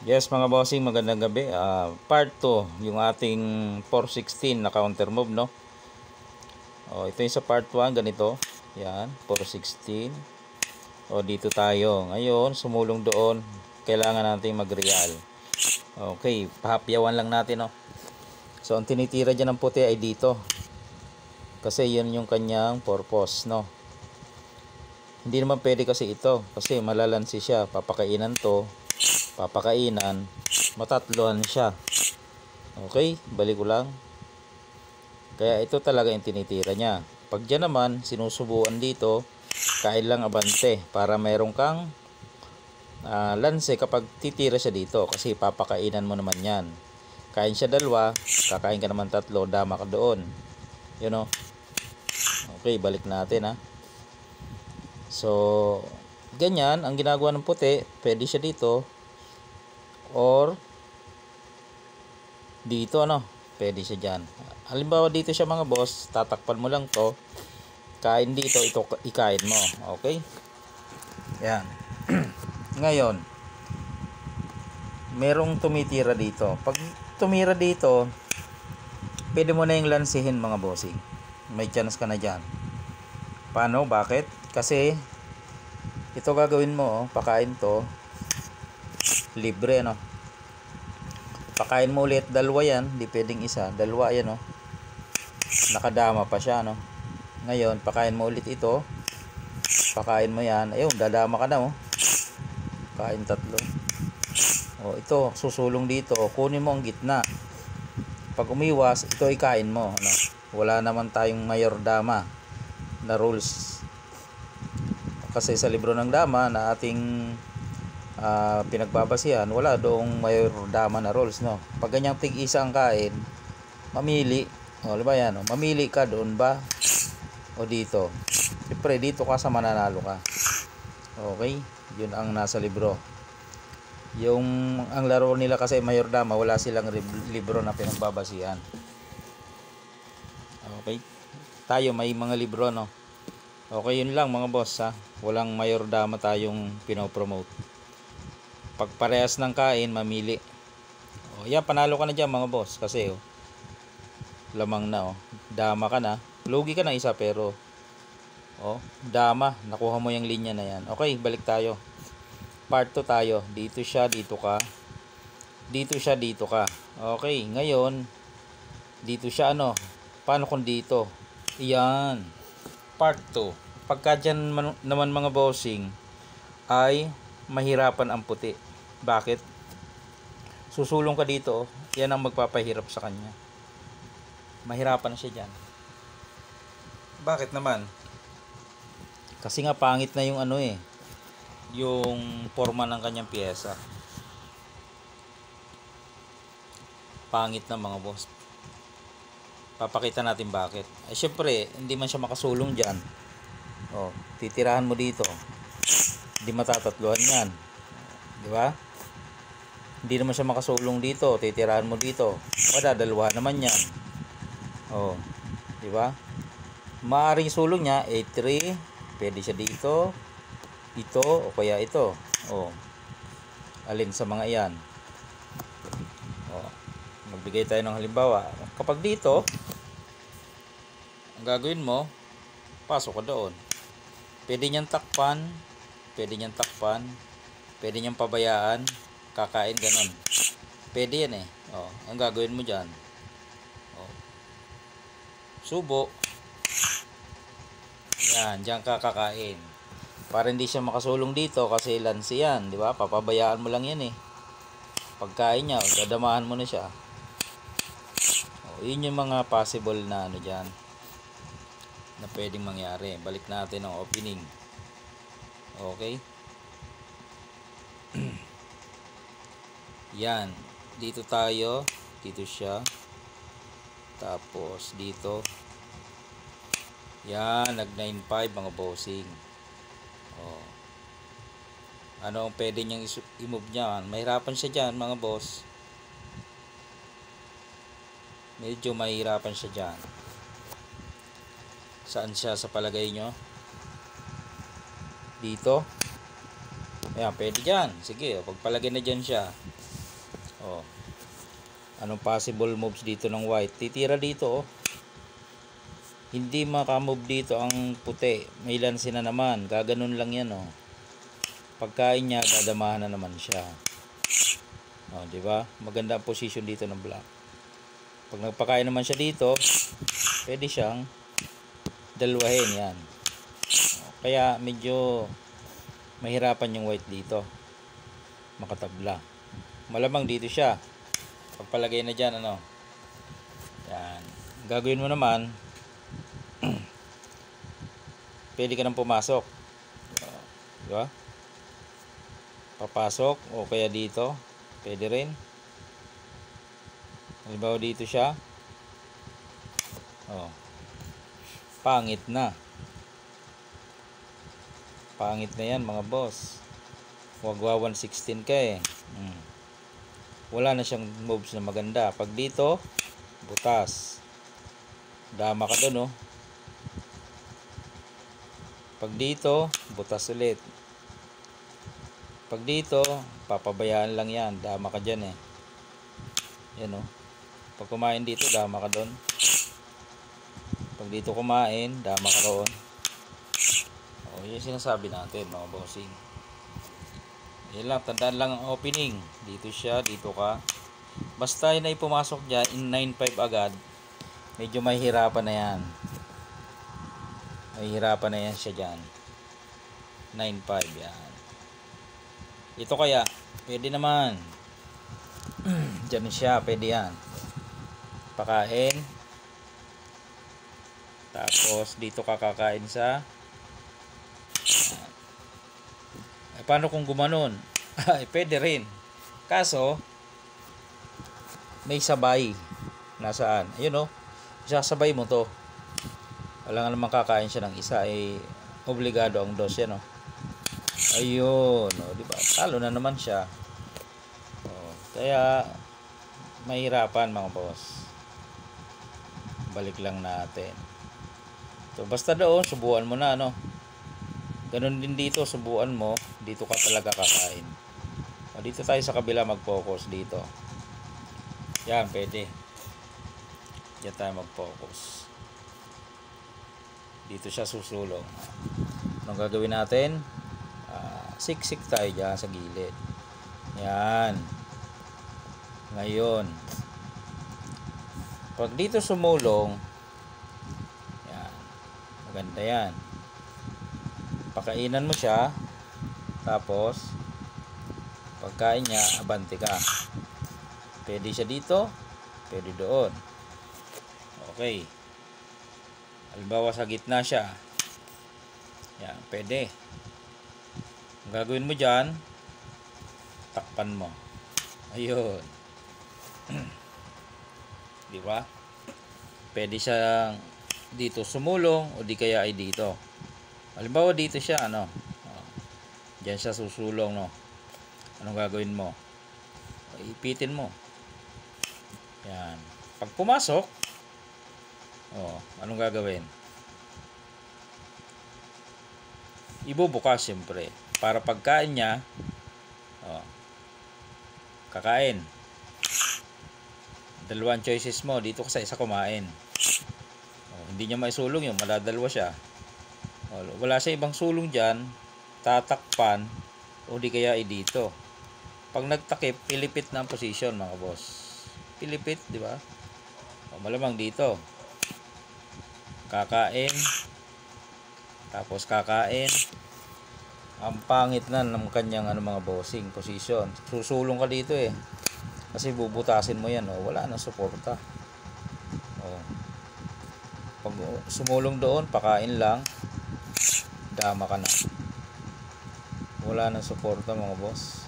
Yes mga bossing, magandang gabi. Part 2, yung ating 416 na counter move, no? Ito yung sa part 1, ganito. Yan, 416. Dito tayo. Ngayon, sumulong doon. Kailangan natin mag-real. Okay, pahapyawan lang natin, no? So, ang tinitira dyan ng puti ay dito. Kasi yun yung kanyang purpose, no? Hindi naman pwede kasi ito. Kasi malalansi siya. Papakainan to. Papakainan. Matatlohan siya. Okay, balik ko lang. Kaya ito talaga yung tinitira niya. Pag dyan naman, sinusubuan dito, kain lang abante para mayroon kang lanse kapag titira siya dito. Kasi papakainan mo naman yan. Kain siya dalawa, kakain ka naman tatlo, dama ka doon. You know? Okay, balik natin ha. So, ganyan, ang ginagawa ng puti, pwede siya dito, or dito ano, pwede siya dyan. Halimbawa dito siya mga boss, tatakpan mo lang to, kain dito, ito ikain mo. Okay, yan. Ngayon, merong tumitira dito. Pag tumira dito, pwede mo na yung lansihin mga bossing. May chance ka na dyan. Paano? Bakit? Kasi ito gagawin mo, pakain to, libre no. Pakain mo ulit, dalawa yan, di pwedeng isa, dalawa yan, no? Nakadama pa siya, no? Ngayon, pakain mo ulit ito, pakain mo yan, ayun, dadama ka na, oh. Kain tatlo. Ito, susulong dito, kunin mo ang gitna. Pag umiwas, ito ikain mo, no? Wala naman tayong mayor dama na rules. Kasi sa libro ng dama na ating pinagbabasihan, wala doong mayor dama na rules, no? Pag ganyang tig-isa ang kain, mamili, diba yan, no? Mamili ka doon ba o dito. Siyempre dito ka sa mananalo ka. Okay, yun ang nasa libro. Yung ang laro nila kasi mayor dama, wala silang libro na pinagbabasihan. Okay, tayo may mga libro, no? Okay, yun lang mga boss ha. Walang mayor dama tayong pinopromote. Pag parehas ng kain, mamili. Yan, panalo ka na dyan mga boss. Kasi lamang na, dama ka na. Lugi ka na isa pero dama, nakuha mo yung linya na yan. Okay, balik tayo. Part 2 tayo. Dito siya, dito ka. Dito siya, dito ka. Okay, ngayon dito siya, ano? Paano kung dito? Iyan. Part 2. Pagka dyan naman mga bossing ay mahirapan ang puti. Bakit? Susulong ka dito, yan ang magpapahirap sa kanya. Mahirapan siya dyan. Bakit naman? Kasi nga pangit na yung yung forma ng kanyang pyesa. Pangit na mga boss. Papakita natin bakit. Syempre, hindi man siya makasulong dyan. Titirahan mo dito. Hindi matatatluhan yan. Di ba? Hindi naman siya makasulong dito. Titirahan mo dito. Madadalawa naman yan. Di ba? Maaring sulong niya, A3. Pwede siya dito. Ito, o kaya ito. Alin sa mga yan? Magbigay tayo ng halimbawa. Kapag dito, ang gagawin mo, pasok ka doon. Pwede niyang takpan, pwede niyang takpan, pwede niyang pabayaan, kakain ganon. Pwede yan eh. Ang gagawin mo dyan, subo. Yan, dyan kakakain. Para hindi siya makasulong dito kasi lansi yan, di ba? Papabayaan mo lang yan eh. Pagkain niya, dadamahan mo na siya. Yun yung mga possible na dyan na pwedeng mangyari. Balik natin ang opening. Okay. Yan, dito tayo, dito siya, tapos dito yan, nag 9.5 mga bossing. Ano ang pwede niyang i-move niyan? Mahirapan siya dyan mga boss. Medyo mahirapan siya dyan. Saan siya sa palagay nyo? Dito. Ayan, pwede dyan. Sige, pagpalagay na dyan siya. Oh. Anong possible moves dito ng white? Titira dito, oh. Hindi makamove dito ang puti. May lansi na naman. Gaganon lang yan, oh. Pagkain niya, dadamahan na naman siya. Oh, di ba? Maganda ang position dito ng black. Pag nagpakain naman siya dito, pwede siyang dalawahin yan. Oh, kaya medyo mahirapan yung white dito. Makatabla. Malamang dito siya. Pagpalagay na dyan, ano. Yan. Gagawin mo naman, pwede ka nang pumasok. Di ba? Papasok o kaya dito. Pwede rin. Halimbawa dito siya. Oh. Pangit na. Pangit na yan mga boss. Wagwa 116 ka eh. Wala na siyang moves na maganda. Pag dito, butas. Dama ka dun, oh. Pag dito, butas ulit. Pag dito, papabayaan lang yan. Dama ka dyan eh. Yan, oh. Pag kumain dito, dama ka dun. Pag dito kumain, dama ka roon. O, yun yung sinasabi natin mga bossing. Yan lang, tandaan lang ang opening. Dito siya, dito ka. Basta yun ay pumasok dyan in 9-5 agad, medyo mahihirapan na yan. Mahihirapan na yan siya dyan. 9-5 yan. Ito kaya, pwede naman. Dyan siya, pwede yan. Pakain. Tapos dito ka kakain sa paano kung gumanon? Ay, pwede rin. Kaso, may sabay. Nasaan? Ayun, oh. Isasabay mo to. Wala nga naman kakain siya ng isa. Eh, obligado ang dos yan, oh. Ayun. Oh, diba? Talo na naman siya. Oh, kaya, mahirapan mga boss. Balik lang natin. So, basta doon, subuan mo na, ano. Ganun din dito, subuan mo. Dito ka talaga kakain. O, dito tayo sa kabila mag-focus dito. Yan, pwede. Diyan tayo mag-focus. Dito siya susulong. Anong gagawin natin? Siksik tayo dyan sa gilid. Yan. Ngayon, pag dito sumulong, yan. Maganda yan. Pakainan mo siya, tapos pagkain niya, abante ka. Pwede siya dito, pwede doon. Okay. Halimbawa sa gitna siya. Yan, pwede. Ang gagawin mo dyan, takpan mo. Ayun. Di ba? Pwede siya dito sumulong o di kaya ay dito. Halimbawa dito siya, ano, diyan siya susulong, no. Anong gagawin mo? Ipitin mo. Yan. Pag pumasok, anong gagawin? Ibubukas siyempre. Para pagkain niya, kakain. Dalawang choices mo. Dito ka sa isa kumain. Hindi niya maisulong yun. Madadalwa siya. Wala siya ibang sulong dyan, tatakpan o di kaya dito. Pag nagtakip, pilipit na ang position mga boss. Pilipit, di ba? Malamang dito. Kakain. Tapos kakain. Ang pangit na ng kanyang mga bossing position. Susulong ka dito eh. Kasi bubutasin mo yan, oh. Wala nang suporta. Pag sumulong doon, pakain lang. Dama ka na. Wala nang suporta mga boss.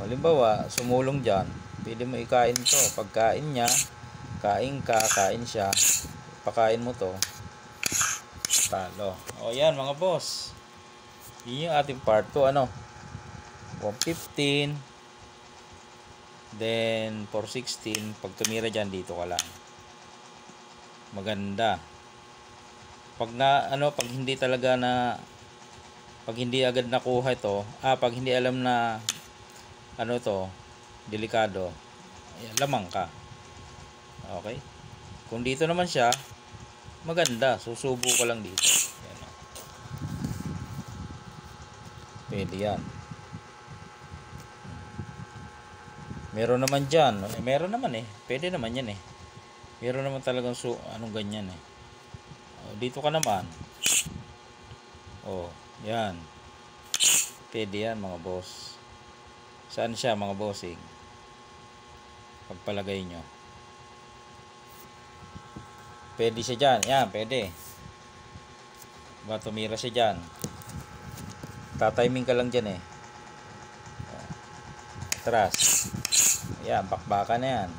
Halimbawa, sumulong dyan, pwede mo ikain to. Pagkain niya, kain ka, kain siya, pakain mo to, talo. Yan mga boss. Yun yung ating part 2, 115, then 416. Pag tumira dyan, dito ka lang. Maganda. Pag pag hindi talaga pag hindi agad nakuha ito, pag hindi alam na delikado, ayan, lamang ka. Okay? Kung dito naman siya, maganda. Susubo ko lang dito. Ayan, oh. Pwede yan. Meron naman dyan. Meron naman eh. Pwede naman yan eh. Meron naman talagang anong ganyan eh. Dito ka naman. Yan. Pwede yan mga boss. Saan siya mga bossing? Pagpalagay nyo. Pwede siya dyan. Yan, pwede. Tumira siya dyan. Tatiming ka lang dyan eh. Atras. Ayan, bakbakan na yan.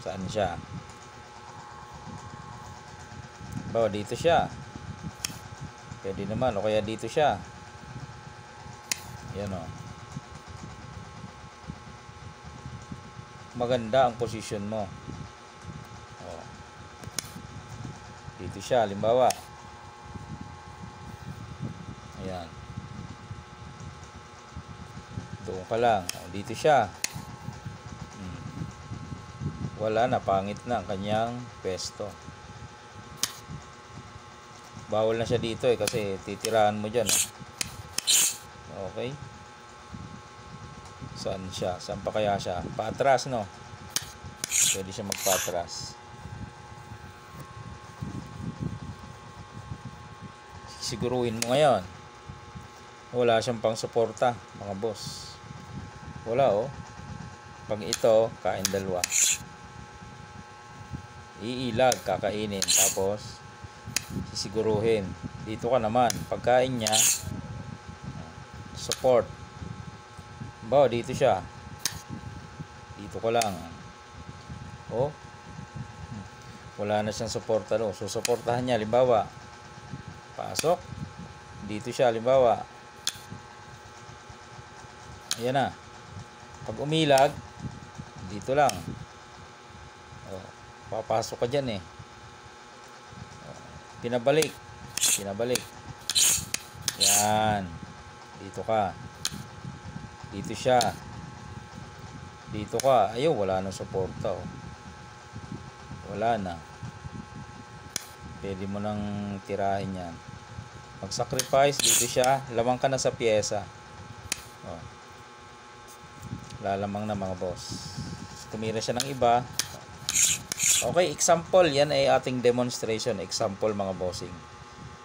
Saan siya? Dito siya. Pwede naman. O kaya dito siya. Ayan o. Maganda ang posisyon mo. Dito siya, halimbawa. Ayan. Doon ka lang. Dito siya. Wala na, pangit na ang kanyang pwesto. Bawal na siya dito eh, kasi titirahan mo dyan. Okay. Saan siya? Saan pa kaya siya? Paatras, no? Pwede siya magpaatras. Siguruhin mo ngayon. Wala siyang pang suporta, mga boss. Wala oh. Pag ito, kain dalawa. Iilag, kakainin. Tapos, sisiguruhin. Dito ka naman. Pagkain niya, support. Dito siya. Dito ko lang. Wala na siyang suporta. Susuportahan niya, halimbawa. Pasok. Dito siya, halimbawa. Ayan na. Pag umilag, dito lang. Papasok ka dyan eh. Pinabalik. Yan. Dito ka. Dito siya. Dito ka. Ayaw, wala nang suporta oh. Wala na. Pwede mo nang tirahin yan. Mag-sacrifice. Dito siya. Lamang ka na sa pyesa. Lalamang na mga boss. Tumira siya ng iba. Okay, example. Yan ay ating demonstration. Example mga bossing.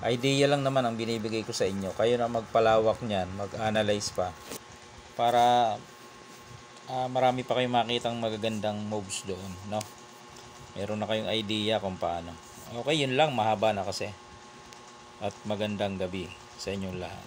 Idea lang naman ang binibigay ko sa inyo. Kayo na magpalawak niyan. Mag-analyze pa. Para marami pa kayong makitang magagandang moves doon. No? Meron na kayong idea kung paano. Okay, yun lang. Mahaba na kasi. At magandang gabi sa inyong lahat.